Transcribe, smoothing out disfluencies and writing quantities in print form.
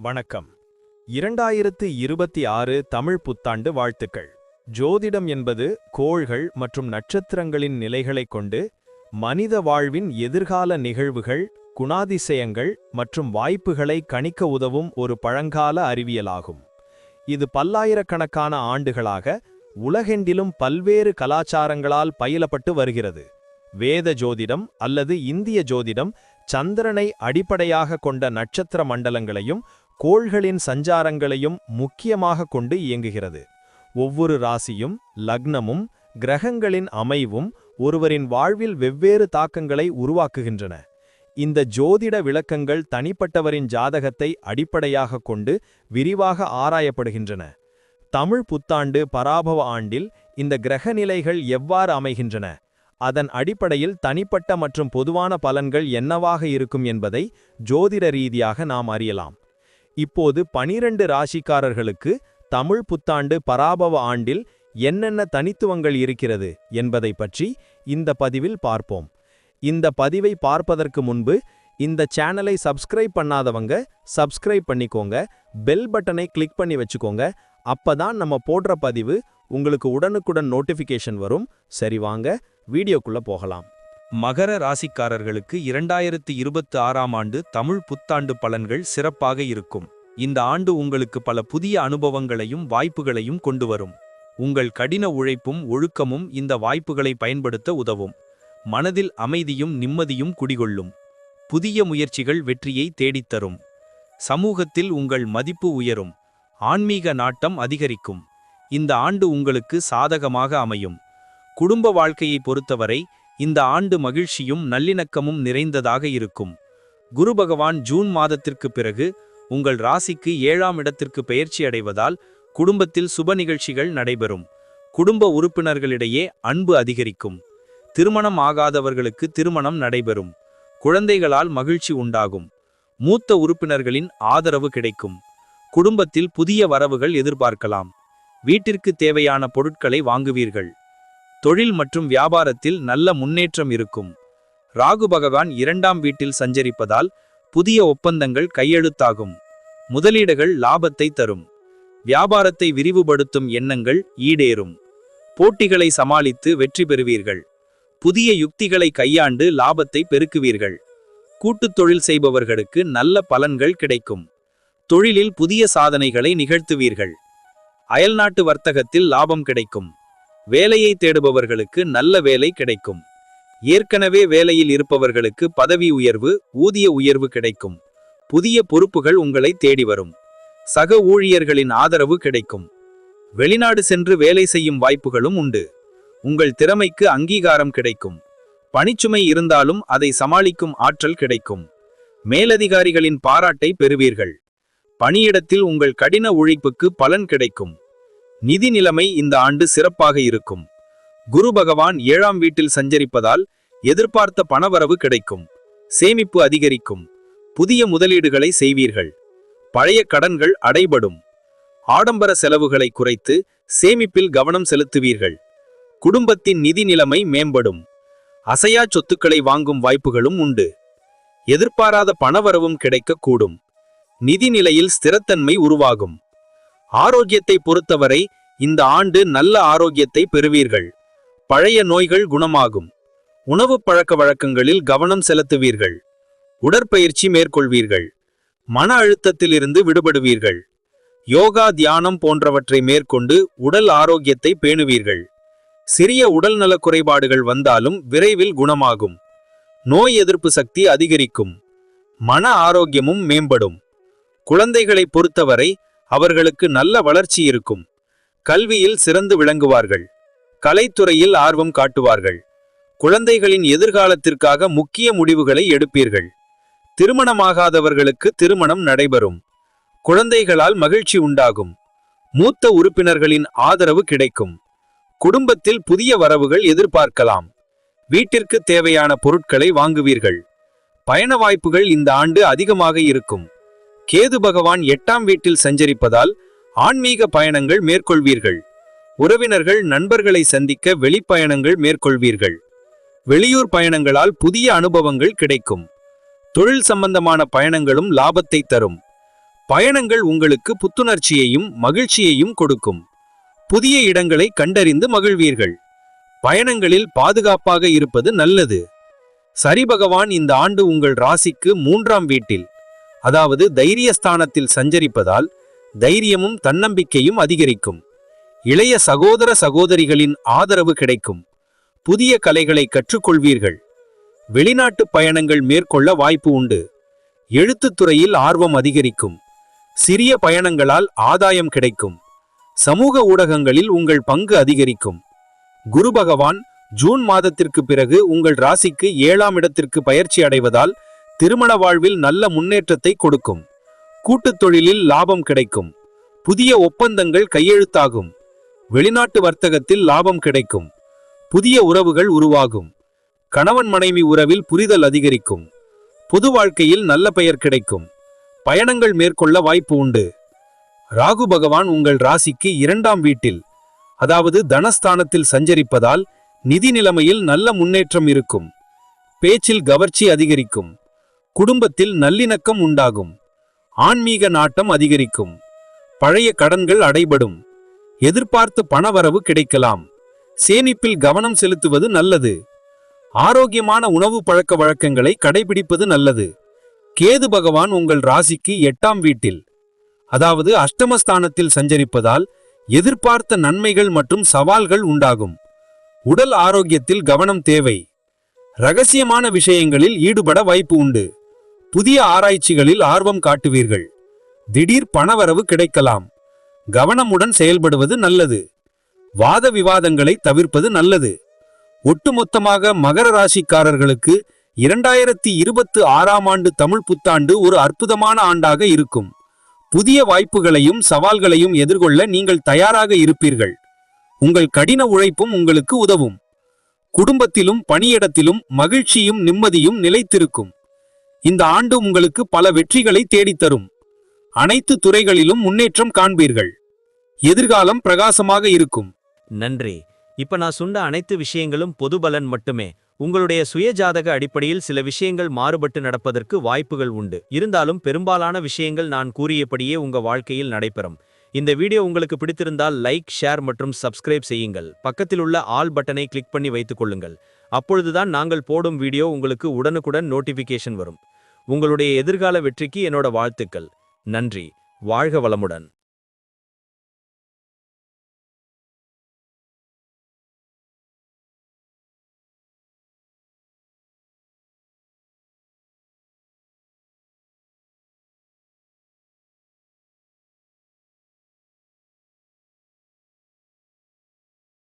வணக்கம். 2026 தமிழ் புத்தாண்டு வாழ்த்துக்கள். ஜோதிடம் என்பது கோள்கள் மற்றும் நட்சத்திரங்களின் நிலைகளைக் கொண்டு மனித வாழ்வின் எதிர்கால நிகழ்வுகள், குணாதிசயங்கள் மற்றும் வாய்ப்புகளை கணிக்க உதவும் ஒரு பழங்கால அறிவியலாகும். இது பல்லாயிரக்கணக்கான ஆண்டுகளாக உலகெங்கிலும் பல்வேறு கலாச்சாரங்களால் பயிலப்பட்டு வருகிறது. வேத ஜோதிடம் அல்லது இந்திய ஜோதிடம் சந்திரனை அடிப்படையாக கொண்ட நட்சத்திர மண்டலங்களையும் கோள்களின் சஞ்சாரங்களையும் முக்கியமாக கொண்டு இயங்குகிறது. ஒவ்வொரு ராசியும் லக்னமும் கிரகங்களின் அமைவும் ஒருவரின் வாழ்வில் வெவ்வேறு தாக்கங்களை உருவாக்குகின்றன. இந்த ஜோதிட விளக்கங்கள் தனிப்பட்டவரின் ஜாதகத்தை அடிப்படையாக கொண்டு விரிவாக ஆராயப்படுகின்றன. தமிழ் புத்தாண்டு பராபவ ஆண்டில் இந்த கிரகநிலைகள் எவ்வாறு அமைகின்றன, அதன் அடிப்படையில் தனிப்பட்ட மற்றும் பொதுவான பலன்கள் என்னவாக இருக்கும் என்பதை ஜோதிட ரீதியாக நாம் அறியலாம். இப்போது 12 ராசிக்காரர்களுக்கு தமிழ் புத்தாண்டு பராபவ ஆண்டில் என்னென்ன தனித்துவங்கள் இருக்கிறது என்பதை பற்றி இந்த பதிவில் பார்ப்போம். இந்த பதிவை பார்ப்பதற்கு முன்பு இந்த சேனலை சப்ஸ்கிரைப் பண்ணாதவங்க சப்ஸ்கிரைப் பண்ணிக்கோங்க, பெல் பட்டனை கிளிக் பண்ணி வச்சுக்கோங்க. அப்பதான் நம்ம போடுற பதிவு உங்களுக்கு உடனுக்குடன் நோட்டிஃபிகேஷன் வரும். சரி, வாங்க வீடியோக்குள்ள போகலாம். மகர ராசிக்காரர்களுக்கு 2026 ஆண்டு தமிழ் புத்தாண்டு பலன்கள் சிறப்பாக இருக்கும். இந்த ஆண்டு உங்களுக்கு பல புதிய அனுபவங்களையும் வாய்ப்புகளையும் கொண்டு வரும். உங்கள் கடின உழைப்பும் ஒழுக்கமும் இந்த வாய்ப்புகளை பயன்படுத்த உதவும். மனதில் அமைதியும் நிம்மதியும் குடிகொள்ளும். புதிய முயற்சிகள் வெற்றியை தேடித்தரும். சமூகத்தில் உங்கள் மதிப்பு உயரும். ஆன்மீக நாட்டம் அதிகரிக்கும். இந்த ஆண்டு உங்களுக்கு சாதகமாக அமையும். குடும்ப வாழ்க்கையை பொறுத்தவரை இந்த ஆண்டு மகிழ்ச்சியும் நல்லிணக்கமும் நிறைந்ததாக இருக்கும். குரு பகவான் ஜூன் மாதத்திற்கு பிறகு உங்கள் ராசிக்கு 7ஆம் இடத்திற்கு பெயர்ச்சி அடைவதால் குடும்பத்தில் சுப நிகழ்ச்சிகள் நடைபெறும். குடும்ப உறுப்பினர்களிடையே அன்பு அதிகரிக்கும். திருமணம் ஆகாதவர்களுக்கு திருமணம் நடைபெறும். குழந்தைகளால் மகிழ்ச்சி உண்டாகும். மூத்த உறுப்பினர்களின் ஆதரவு கிடைக்கும். குடும்பத்தில் புதிய வரவுகள் எதிர்பார்க்கலாம். வீட்டிற்கு தேவையான பொருட்களை வாங்குவீர்கள். தொழில் மற்றும் வியாபாரத்தில் நல்ல முன்னேற்றம் இருக்கும். ராகு பகவான் 2ஆம் வீட்டில் சஞ்சரிப்பதால் புதிய ஒப்பந்தங்கள் கையெழுத்தாகும். முதலீடுகள் லாபத்தை தரும். வியாபாரத்தை விரிவுபடுத்தும் எண்ணங்கள் ஈடேறும். போட்டிகளை சமாளித்து வெற்றி பெறுவீர்கள். புதிய யுக்திகளை கையாண்டு லாபத்தை பெருக்குவீர்கள். கூட்டுத் தொழில் செய்பவர்களுக்கு நல்ல பலன்கள் கிடைக்கும். தொழிலில் புதிய சாதனைகளை நிகழ்த்துவீர்கள். அயல்நாட்டு வர்த்தகத்தில் லாபம் கிடைக்கும். வேலையை தேடுபவர்களுக்கு நல்ல வேலை கிடைக்கும். ஏற்கனவே வேலையில் இருப்பவர்களுக்கு பதவி உயர்வு, ஊதிய உயர்வு கிடைக்கும். புதிய பொறுப்புகள் உங்களை தேடி வரும். சக ஊழியர்களின் ஆதரவு கிடைக்கும். வெளிநாடு சென்று வேலை செய்யும் வாய்ப்புகளும் உண்டு. உங்கள் திறமைக்கு அங்கீகாரம் கிடைக்கும். பணிச்சுமை இருந்தாலும் அதை சமாளிக்கும் ஆற்றல் கிடைக்கும். மேலதிகாரிகளின் பாராட்டை பெறுவீர்கள். பணியிடத்தில் உங்கள் கடின உழைப்புக்கு பலன் கிடைக்கும். நிதி நிலைமை இந்த ஆண்டு சிறப்பாக இருக்கும். குரு பகவான் 7ஆம் வீட்டில் சஞ்சரிப்பதால் எதிர்பார்த்த பணவரவு கிடைக்கும். சேமிப்பு அதிகரிக்கும். புதிய முதலீடுகளை செய்வீர்கள். பழைய கடன்கள் அடைபடும். ஆடம்பர செலவுகளை குறைத்து சேமிப்பில் கவனம் செலுத்துவீர்கள். குடும்பத்தின் நிதி நிலைமை மேம்படும். அசையா சொத்துக்களை வாங்கும் வாய்ப்புகளும் உண்டு. எதிர்பாராத பணவரவும் கிடைக்கக்கூடும். நிதி நிலையில் ஸ்திரத்தன்மை உருவாகும். ஆரோக்கியத்தை பொறுத்தவரை இந்த ஆண்டு நல்ல ஆரோக்கியத்தை பெறுவீர்கள். பழைய நோய்கள் குணமாகும். உணவு பழக்க வழக்கங்களில் கவனம் செலுத்துவீர்கள். உடற்பயிற்சி மேற்கொள்வீர்கள். மன அழுத்தத்திலிருந்து விடுபடுவீர்கள். யோகா, தியானம் போன்றவற்றை மேற்கொண்டு உடல் ஆரோக்கியத்தை பேணுவீர்கள். சிறிய உடல்நல குறைபாடுகள் வந்தாலும் விரைவில் குணமாகும். நோய் எதிர்ப்பு சக்தி அதிகரிக்கும். மன ஆரோக்கியமும் மேம்படும். குழந்தைகளை பொறுத்தவரை அவர்களுக்கு நல்ல வளர்ச்சி இருக்கும். கல்வியில் சிறந்து விளங்குவார்கள். கலைத்துறையில் ஆர்வம் காட்டுவார்கள். குழந்தைகளின் எதிர்காலத்திற்காக முக்கிய முடிவுகளை எடுப்பீர்கள். திருமணமாகாதவர்களுக்கு திருமணம் நடைபெறும். குழந்தைகளால் மகிழ்ச்சி உண்டாகும். மூத்த உறுப்பினர்களின் ஆதரவு கிடைக்கும். குடும்பத்தில் புதிய வரவுகள் எதிர்பார்க்கலாம். வீட்டிற்கு தேவையான பொருட்களை வாங்குவீர்கள். பயண வாய்ப்புகள் இந்த ஆண்டு அதிகமாக இருக்கும். கேது பகவான் 8ஆம் வீட்டில் சஞ்சரிப்பதால் ஆன்மீக பயணங்கள் மேற்கொள்வீர்கள். உறவினர்கள், நண்பர்களை சந்திக்க வெளிப்பயணங்கள் மேற்கொள்வீர்கள். வெளியூர் பயணங்களால் புதிய அனுபவங்கள் கிடைக்கும். தொழில் சம்பந்தமான பயணங்களும் லாபத்தை தரும். பயணங்கள் உங்களுக்கு புத்துணர்ச்சியையும் மகிழ்ச்சியையும் கொடுக்கும். புதிய இடங்களை கண்டறிந்து மகிழ்வீர்கள். பயணங்களில் பாதுகாப்பாக இருப்பது நல்லது. சரி பகவான் இந்த ஆண்டு உங்கள் ராசிக்கு 3ஆம் வீட்டில், அதாவது தைரியஸ்தானத்தில் சஞ்சரிப்பதால் தைரியமும் தன்னம்பிக்கையும் அதிகரிக்கும். இளைய சகோதர சகோதரிகளின் ஆதரவு கிடைக்கும். புதிய கலைகளை கற்றுக்கொள்வீர்கள். வெளிநாட்டு பயணங்கள் மேற்கொள்ள வாய்ப்பு உண்டு. எழுத்துத் துறையில் ஆர்வம் அதிகரிக்கும். சிறிய பயணங்களால் ஆதாயம் கிடைக்கும். சமூக ஊடகங்களில் உங்கள் பங்கு அதிகரிக்கும். குரு பகவான் ஜூன் மாதத்திற்கு பிறகு உங்கள் ராசிக்கு 7ஆம் இடத்திற்கு பயிற்சி அடைவதால் திருமண வாழ்வில் நல்ல முன்னேற்றத்தை கொடுக்கும். கூட்டுத் தொழிலில் லாபம் கிடைக்கும். புதிய ஒப்பந்தங்கள் கையெழுத்தாகும். வெளிநாட்டு வர்த்தகத்தில் லாபம் கிடைக்கும். புதிய உறவுகள் உருவாகும். கணவன் மனைவி உறவில் புரிதல் அதிகரிக்கும். பொது வாழ்க்கையில் நல்ல பெயர் கிடைக்கும். பயணங்கள் மேற்கொள்ள வாய்ப்பு உண்டு. ராகு பகவான் உங்கள் ராசிக்கு 2ஆம் வீட்டில், அதாவது தனஸ்தானத்தில் சஞ்சரிப்பதால் நிதி நிலைமையில் நல்ல முன்னேற்றம் இருக்கும். பேச்சில் கவர்ச்சி அதிகரிக்கும். குடும்பத்தில் நல்லிணக்கம் உண்டாகும். ஆன்மீக நாட்டம் அதிகரிக்கும். பழைய கடன்கள் அடைபடும். எதிர்பார்த்த பணவரவு கிடைக்கலாம். சேமிப்பில் கவனம் செலுத்துவது நல்லது. ஆரோக்கியமான உணவு பழக்க வழக்கங்களை கடைபிடிப்பது நல்லது. கேது பகவான் உங்கள் ராசிக்கு 8ஆம் வீட்டில், அதாவது அஷ்டமஸ்தானத்தில் சஞ்சரிப்பதால் எதிர்பார்த்த நன்மைகள் மற்றும் சவால்கள் உண்டாகும். உடல் ஆரோக்கியத்தில் கவனம் தேவை. இரகசியமான விஷயங்களில் ஈடுபட வாய்ப்பு உண்டு. புதிய ஆராய்ச்சிகளில் ஆர்வம் காட்டுவீர்கள். திடீர் பணவரவு கிடைக்கலாம். கவனமுடன் செயல்படுவது நல்லது. வாத விவாதங்களை தவிர்ப்பது நல்லது. ஒட்டுமொத்தமாக மகர ராசிக்காரர்களுக்கு 2026ஆம் ஆண்டு தமிழ் புத்தாண்டு ஒரு அற்புதமான ஆண்டாக இருக்கும். புதிய வாய்ப்புகளையும் சவால்களையும் எதிர்கொள்ள நீங்கள் தயாராக இருப்பீர்கள். உங்கள் கடின உழைப்பும் உங்களுக்கு உதவும். குடும்பத்திலும் பணியிடத்திலும் மகிழ்ச்சியும் நிம்மதியும் நிலைத்திருக்கும். இந்த ஆண்டு உங்களுக்கு பல வெற்றிகளை தேடித்தரும். அனைத்து துறைகளிலும் முன்னேற்றம் காண்பீர்கள். எதிர்காலம் பிரகாசமாக இருக்கும். நன்றி. இப்ப நான் சொன்ன அனைத்து விஷயங்களும் பொது பலன் மட்டுமே. உங்களுடைய சுயஜாதக அடிப்படையில் சில விஷயங்கள் மாறுபட்டு நடப்பதற்கு வாய்ப்புகள் உண்டு. இருந்தாலும் பெரும்பாலான விஷயங்கள் நான் கூறியபடியே உங்க வாழ்க்கையில் நடைபெறும். இந்த வீடியோ உங்களுக்கு பிடித்திருந்தால் லைக், ஷேர் மற்றும் சப்ஸ்கிரைப் செய்யுங்கள். பக்கத்தில் உள்ள ஆல் பட்டனை கிளிக் பண்ணி வைத்துக் கொள்ளுங்கள். அப்பொழுதுதான் நாங்கள் போடும் வீடியோ உங்களுக்கு உடனுக்குடன் நோட்டிபிகேஷன் வரும். உங்களுடைய எதிர்கால வெற்றிக்கு என்னோட வாழ்த்துக்கள். நன்றி. வாழ்க வளமுடன்.